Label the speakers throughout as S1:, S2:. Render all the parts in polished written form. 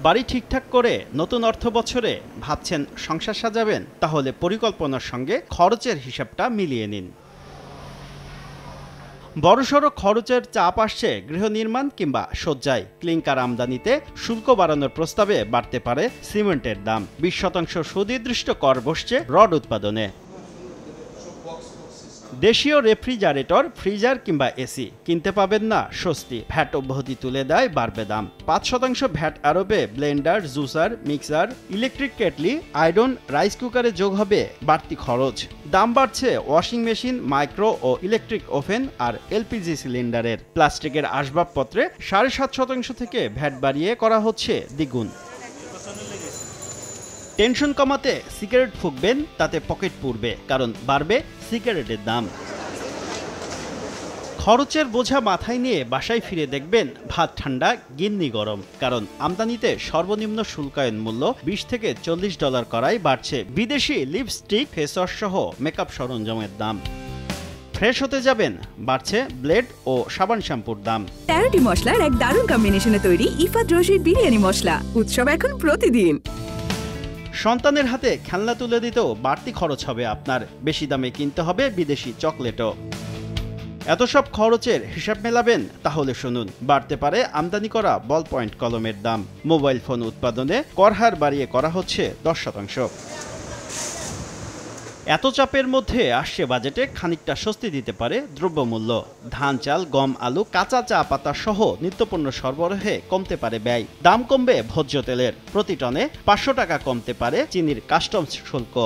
S1: বাড়ি ঠিকঠাক করে নতুন অর্থ বছরে ভাবছেন সংসার সাজাবেন, তাহলে পরিকল্পনার সঙ্গে খরচের হিসাবটা মিলিয়ে নিন। বড়সড় খরচের চাপ আসছে গৃহ নির্মাণ কিংবা সজ্জায়। ক্লিংকার আমদানিতে শুল্ক বাড়ানোর প্রস্তাবে বাড়তে পারে সিমেন্টের দাম। 20% সুনির্দিষ্ট কর বসছে রড উৎপাদনে। দেশীয় রেফ্রিজারেটর, ফ্রিজার কিংবা এসি কিনতে পাবেন না স্বস্তি। ভ্যাট অব্যাহতি তুলে দেয়, বাড়বে দাম। 5% ভ্যাট আরোপে blender, juicer, mixer, electric kettle, iron, rice কুকারে যোগ হবে বাড়তি খরচ। দাম বাড়ছে ওয়াশিং মেশিন, মাইক্রো ও ইলেকট্রিক ওভেন আর এলপিজি সিলিন্ডারের। প্লাস্টিকের আসবাবপত্রে 7.5% থেকে ভ্যাট বাড়িয়ে করা হচ্ছে দ্বিগুণ। টেনশন কমাতে সিগারেট ফুঁকবেন, তাতে পকেট পুড়বে, কারণ বাড়বে সিগারেটের দাম। খরচের বোঝা মাথায় নিয়ে বাসায় ফিরে দেখবেন ভাত ঠান্ডা, গিন্নি গরম। কারণ আমদানিতে সর্বনিম্ন শুল্কায়ন মূল্য $20 থেকে $40 করায় বাড়ছে বিদেশি লিপস্টিক, ফেসওয়াশ সহ মেকআপ সরঞ্জামের দাম। ফ্রেশ হতে যাবেন, বাড়ছে ব্লেড ও সাবান শ্যাম্পুর দাম।
S2: 13টি মশলার এক দারুণ কম্বিনেশনে তৈরি ইফাত রশিদ বিরিয়ানি মশলা। উৎসব এখন প্রতিদিন।
S1: সন্তানের হাতে খেলনা তুলে দিতেও বাড়তি খরচ হবে আপনার। বেশি দামে কিনতে হবে বিদেশি চকলেটও। এত সব খরচের হিসাব মেলাবেন, তাহলে শুনুন। বাড়তে পারে আমদানি করা বল পয়েন্ট কলমের দাম। মোবাইল ফোন উৎপাদনে কর হার বাড়িয়ে করা হচ্ছে 10%। এত চাপের মধ্যে আসছে বাজেটে খানিকটা স্বস্তি দিতে পারে দ্রব্যমূল্য। ধান, চাল, গম, আলু, কাঁচা চা পাতা সহ নিত্যপণ্য সরবরাহে কমতে পারে ব্যয়। দাম কমবে ভোজ্য তেলের। প্রতি টনে 500 টাকা কমতে পারে চিনির কাস্টমস শুল্ক।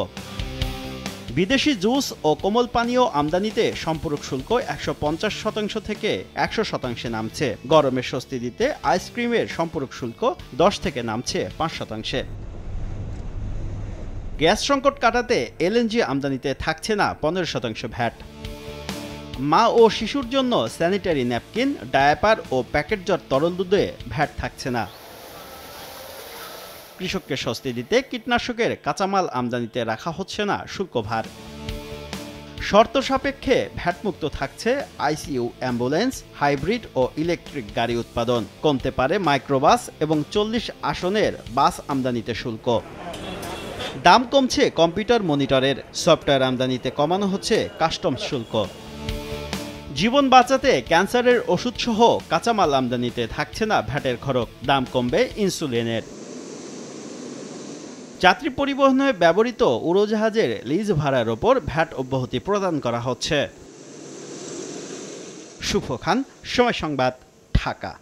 S1: বিদেশি জুস ও কোমল পানীয় আমদানিতে সম্পূরক শুল্ক 150% থেকে 100% নামছে। গরমে স্বস্তি দিতে আইসক্রিমের সম্পূরক শুল্ক 10 থেকে নামছে 5%। গ্যাস সংকট কাটাতে এলএনজি আমদানিতে থাকছে না 15% ভ্যাট। মা ও শিশুর জন্য স্যানিটারি ন্যাপকিন, ডায়াপার ও প্যাকেটজাত তরল দুধে ভ্যাট থাকছে না। কৃষককে স্বস্তি দিতে কীটনাশকের কাঁচামাল আমদানিতে রাখা হচ্ছে না শুল্কভার। শর্ত সাপেক্ষে ভ্যাটমুক্ত থাকছে আইসিইউ, অ্যাম্বুলেন্স, হাইব্রিড ও ইলেকট্রিক গাড়ি উৎপাদন। কমতে পারে মাইক্রোবাস এবং 40 আসনের বাস আমদানিতে শুল্ক। দাম কমছে কম্পিউটার মনিটরের। সফটওয়্যার আমদানিতে কমানো হচ্ছে কাস্টমস শুল্ক। জীবন বাঁচাতে ক্যান্সারের ওষুধসহ কাঁচামাল আমদানিতে থাকছে না ভ্যাটের খরচ। দাম কমবে ইনসুলিনের। যাত্রী পরিবহনে ব্যবহৃত উড়োজাহাজের লিজ ভাড়ার ওপর ভ্যাট অব্যাহতি প্রদান করা হচ্ছে। শুভ খান, সময় সংবাদ, ঢাকা।